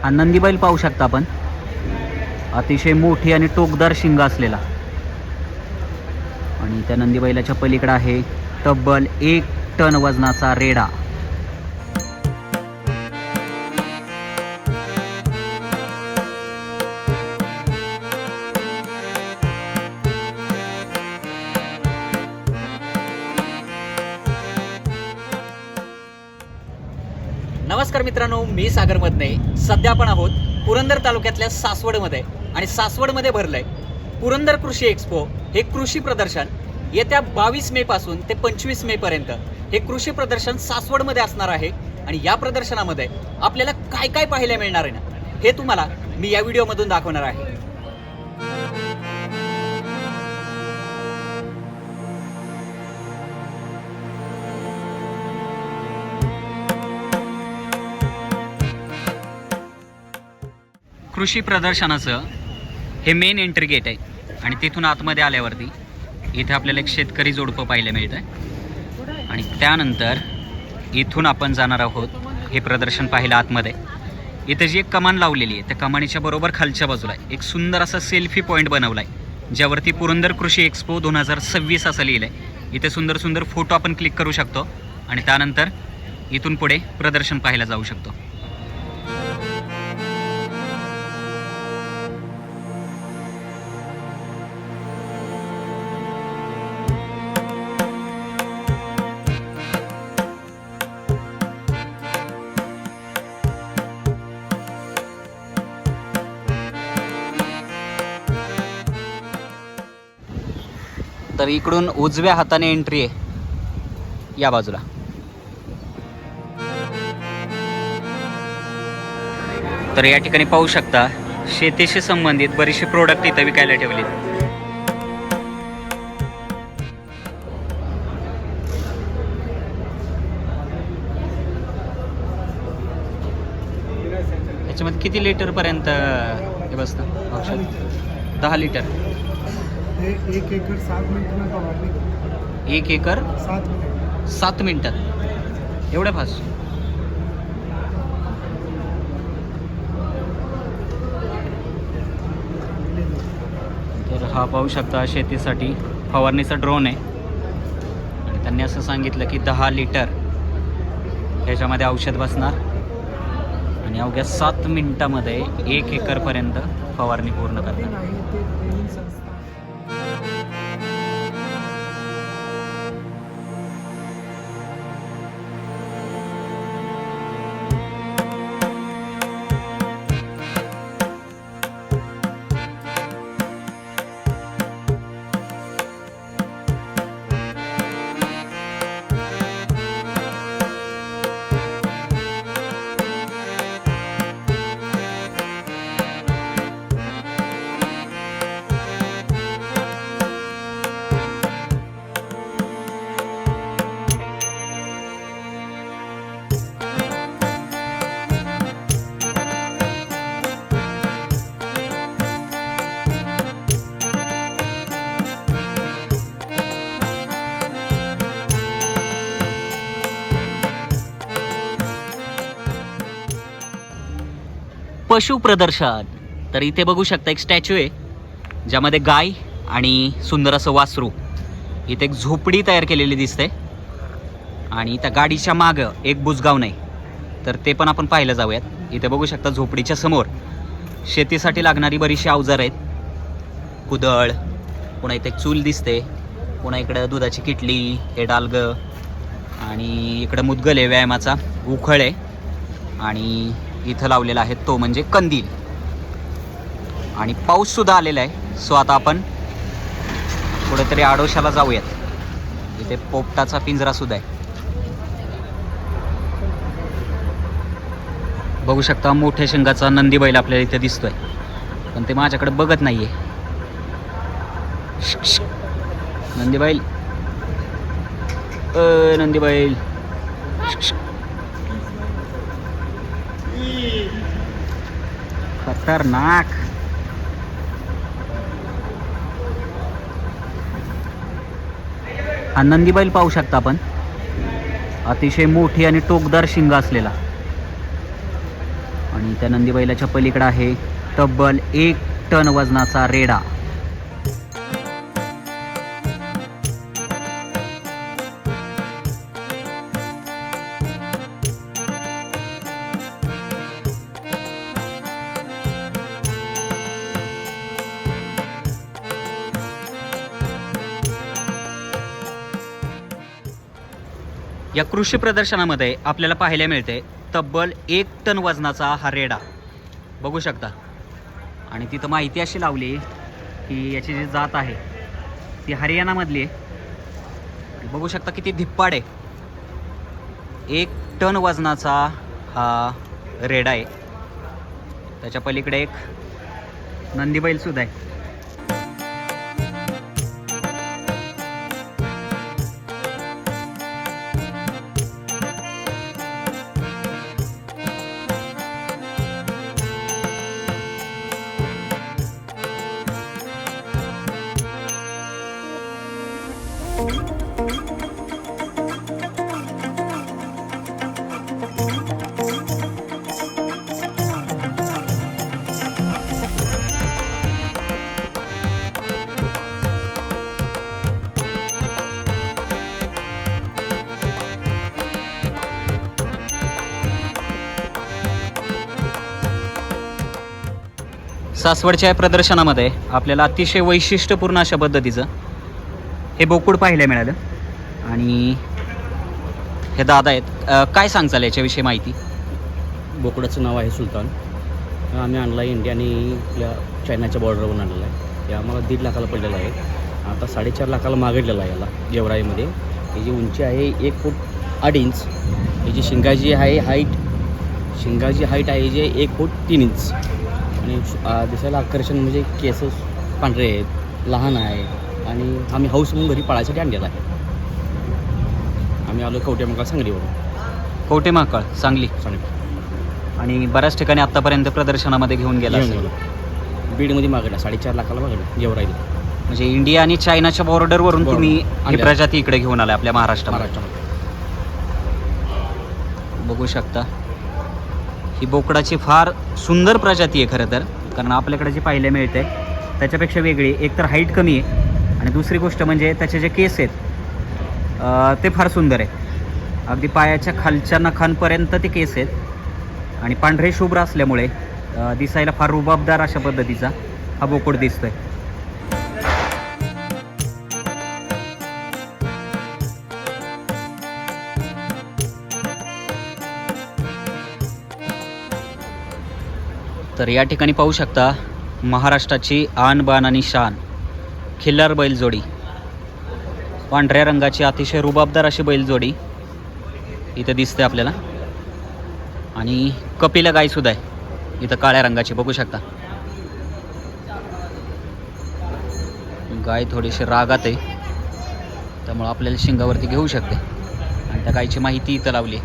हा नंदी बैल पाहू शकता आपण, अतिशय मोठी आणि टोकदार शिंग असलेला. आणि त्या नंदी बैलाच्या पलीकडे आहे तब्बल 1 टन वजनाचा रेडा. नमस्कार मित्रांनो, मी सागर मदने. सध्या आपण आहोत पुरंदर तालुक्यातल्या सासवडमध्ये आणि सासवडमध्ये भरलंय पुरंदर कृषी एक्सपो. हे कृषी प्रदर्शन येत्या 22 मे पासून ते 25 मे पर्यंत हे कृषी प्रदर्शन सासवडमध्ये असणार आहे. आणि या प्रदर्शनामध्ये आपल्याला काय काय पाहायला मिळणार आहे ना, हे तुम्हाला मी या व्हिडिओमधून दाखवणार आहे. कृषी प्रदर्शनाचं हे मेन एंट्री गेट आहे आणि तिथून आतमध्ये आल्यावरती इथे आपल्याला एक शेतकरी जोडपं पाहायला मिळतं आहे. आणि त्यानंतर इथून आपण जाणार आहोत हे प्रदर्शन पाहायला आतमध्ये. इथं जी एक कमान लावलेली आहे त्या कमानीच्या बरोबर खालच्या बाजूला एक सुंदर असा सेल्फी पॉईंट बनवला आहे, ज्यावरती पुरंदर कृषी एक्सपो 2026 असं लिहिलं आहे. इथे सुंदर सुंदर फोटो आपण क्लिक करू शकतो आणि त्यानंतर इथून पुढे प्रदर्शन पाहायला जाऊ शकतो. तर इकडून उजव्या हाताने एंट्री आहे या बाजूला. तर या ठिकाणी पाहू शकता शेतीशी संबंधित बरेचसे प्रोडक्ट इथं विकायला ठेवले. याच्यामध्ये किती लिटर पर्यंत हे बसतं औषध? 10 लिटर. 1 एकड़ 7 मिनट में फवारणी करतो. 1 एकर 7 मिनिटात एवढ्या फास्ट? तर हा पाहू शकता शेतीसाठी फवारणीचा ड्रोन आहे आणि त्यांनी असं सांगितलं की 10 लिटर ह्याच्यामध्ये औषध बसणार आणि अवघ्या 7 मिनिटामध्ये 1 एकरपर्यंत फवारणी पूर्ण करणार. पशु प्रदर्शन. तर इथे बघू शकता एक स्टॅच्यू आहे ज्यामध्ये गाय आणि सुंदर असं वासरू. इथे एक झोपडी तयार केलेली दिसते आणि त्या गाडीच्या मागं एक बुजगाव नाही, तर ते पण आपण पाहायला जाऊयात. इथे बघू शकता झोपडीच्या समोर शेतीसाठी लागणारी बरीचशी अवजार आहेत. कुदळ, पुन्हा इथे एक चूल दिसते, पुन्हा इकडं दुधाची किटली, हे डालगं आणि इकडं मुदगल आहे व्यायामाचा, उखळ आहे आणि इथं लावलेला आहे तो म्हणजे कंदील. आणि पाऊस सुद्धा आलेला आहे. सो आता आपण कुठेतरी आडोशाला जाऊयात. इथे पोपटाचा पिंजरा सुद्धा आहे. बघू शकता मोठ्या शिंगाचा नंदी बैल आपल्याला इथे दिसतोय, पण ते माझ्याकडे बघत नाहीये. नंदी बैल, नंदी बैल. खतरनाक. हा नंदी बैल पाहू शकता आपण, अतिशय मोठी आणि टोकदार शिंग असलेला. आणि त्या नंदी बैलाच्या पलीकडे आहे तब्बल 1 टन वजनाचा रेडा. या कृषी प्रदर्शनामध्ये आपल्याला पाहायला मिळते तब्बल 1 टन वजनाचा हा रेडा बघू शकता. आणि तिथं माहिती अशी लावली की याची जी जात आहे ती हरियाणामधली आहे. बघू शकता किती धिप्पाड आहे. 1 टन वजनाचा हा रेडा आहे. त्याच्या पलीकडे एक नंदी बैल सुद्धा आहे. सासवडच्या या प्रदर्शनामध्ये आपल्याला अतिशय वैशिष्ट्यपूर्ण अशा पद्धतीचं हे बोकुड पाहायला मिळालं. आणि हे दादा आहेत. काय सांगचाल याच्याविषयी माहिती? बोकडाचं नाव आहे सुलतान. आम्ही आणला आहे इंडिया आणि आपल्या चायनाच्या बॉर्डरवरून आणलेला आहे. हे आम्हाला 1.5 लाखाला पडलेला आहे. आता 4.5 लाखाला मागितलेला आहे याला गेवराईमध्ये. याची उंची आहे 1 फूट 8 इंच. याची शिंगाची हाईट आहे जे 1 फूट 3 इंच. आणि दिसायला आकर्षण म्हणजे केस पांढरे आहेत, लहान आहे. आणि आम्ही हाऊस म्हणून घरी पाळायसाठी आणलेला आहे. आम्ही आलो कवटेमहाकाळ सांगलीवरून. कवटेमहाकाळ सांगली. आणि बऱ्याच ठिकाणी आतापर्यंत प्रदर्शनामध्ये घेऊन गेला असेल. बीडमध्ये मागवला 4.5 लाखाला मागवला गेवराईला. म्हणजे इंडिया आणि चायनाच्या बॉर्डरवरून तुम्ही ही प्रजाती इकडे घेऊन आलाय आपल्या महाराष्ट्रामध्ये. बघू शकता ही बोकडाची फार सुंदर प्रजाती आहे खरं तर. कारण आपल्याकडे जे पाहायला मिळते त्याच्यापेक्षा वेगळी. एक तर हाईट कमी आहे आणि दुसरी गोष्ट म्हणजे त्याचे जे केस आहेत ते फार सुंदर आहे. अगदी पायाच्या खालच्या नखांपर्यंत ते केस आहेत आणि पांढरे शुभ्र असल्यामुळे दिसायला फार रुबाबदार अशा पद्धतीचा हा बोकड दिसतोय. तर या ठिकाणी पाहू शकता महाराष्ट्राची आन बान आणि शान खिल्लार बैलजोडी. पांढऱ्या रंगाची अतिशय रुबाबदार अशी बैलजोडी इथं दिसते आपल्याला. आणि कपिला गायसुद्धा आहे इथं काळ्या रंगाची बघू शकता. गाय थोडीशी रागात आहे त्यामुळं आपल्याला शिंगावरती घेऊ शकते. आणि त्या गायची माहिती इथं लावली.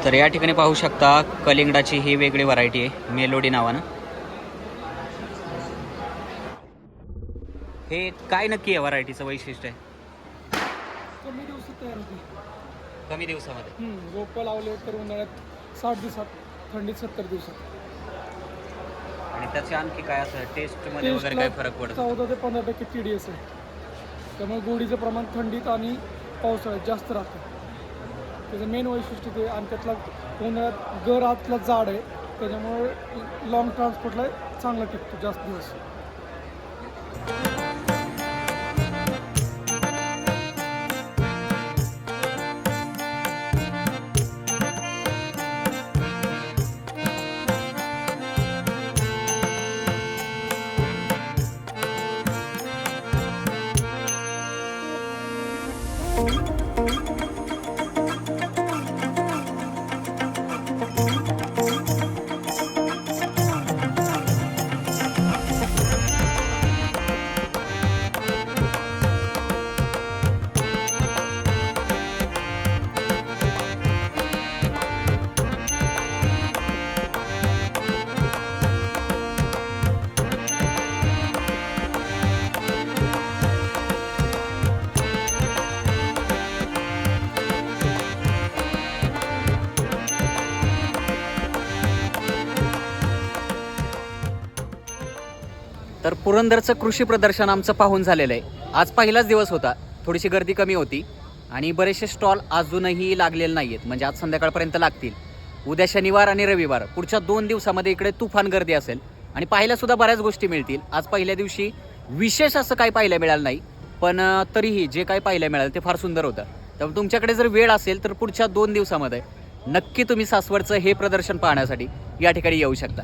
तर या ठिकाणी पाहू शकता कलिंगडाची ही वेगळी व्हरायटी आहे मेलोडी नावानं. हे काय नक्की आहे व्हरायटीचं वैशिष्ट्य आहे? कमी दिवसात तयार होते. कमी दिवसामध्ये रोपं लावले तर उन्हाळ्यात 60 दिवसात, थंडीत 70 दिवसात. आणि त्याचे आणखी काय असं टेस्टमध्ये वगैरे काय फरक पडतो? 14 ते 15% TDS आहे. त्यामुळे गोडीचं प्रमाण थंडीत आणि पावसाळ्यात जास्त राहतं. त्याचं मेन वैशिष्ट्य ते. आणि त्यातला उन्हाळ्यात गर आतला जाड आहे त्याच्यामुळे लॉंग ट्रान्सपोर्टला चांगला टिकतो जास्त दिवस. तर पुरंदरचं कृषी प्रदर्शन आमचं पाहून झालेलं आहे. आज पहिलाच दिवस होता, थोडीशी गर्दी कमी होती आणि बरेचसे स्टॉल अजूनही लागलेले नाही आहेत, म्हणजे आज संध्याकाळपर्यंत लागतील. उद्या शनिवार आणि रविवार पुढच्या 2 दिवसामध्ये इकडे तुफान गर्दी असेल आणि पाहायलासुद्धा बऱ्याच गोष्टी मिळतील. आज पहिल्या दिवशी विशेष असं काही पाहायला मिळालं नाही, पण तरीही जे काही पाहायला मिळालं ते फार सुंदर होतं. त्यामुळे तुमच्याकडे जर वेळ असेल तर पुढच्या 2 दिवसामध्ये नक्की तुम्ही सासवडचं हे प्रदर्शन पाहण्यासाठी या ठिकाणी येऊ शकता.